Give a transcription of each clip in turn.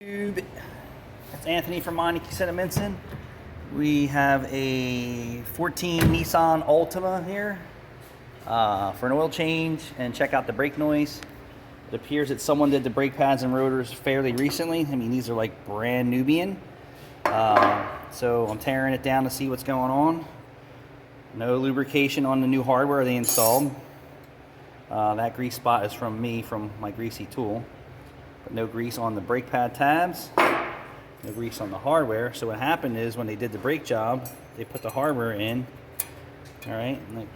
It's Anthony from Meineke Cineminson. We have a 14 Nissan Altima here for an oil change, and check out the brake noise. It appears that someone did the brake pads and rotors fairly recently. I mean, these are like brand Nubian. So I'm tearing it down to see what's going on. No lubrication on the new hardware they installed. That grease spot is from me, from my greasy tool. But no grease on the brake pad tabs, no grease on the hardware. So what happened is when they did the brake job, they put the hardware in, all right, and it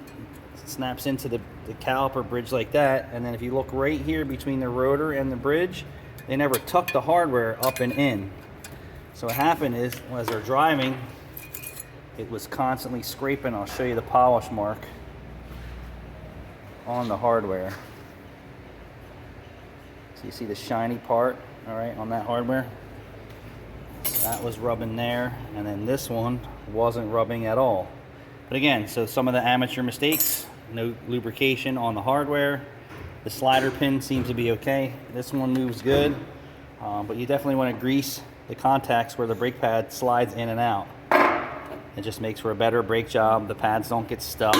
snaps into the caliper bridge like that. And then if you look right here between the rotor and the bridge, they never tucked the hardware up and in. So what happened is, as they're driving, it was constantly scraping. I'll show you the polish mark on the hardware. So you see the shiny part, all right, on that hardware. That was rubbing there, and then this one wasn't rubbing at all. But again, so some of the amateur mistakes, no lubrication on the hardware. The slider pin seems to be okay. This one moves good, but you definitely want to grease the contacts where the brake pad slides in and out. It just makes for a better brake job. The pads don't get stuck,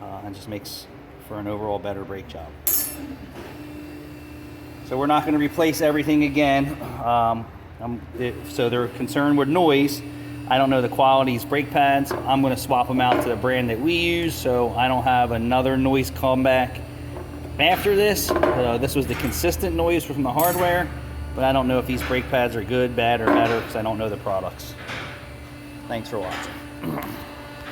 and just makes for an overall better brake job. So we're not going to replace everything again. So they're concerned with noise. I don't know the quality of these brake pads. I'm going to swap them out to the brand that we use, so I don't have another noise comeback after this. This was the consistent noise from the hardware, but I don't know if these brake pads are good, bad, or better because I don't know the products. Thanks for watching.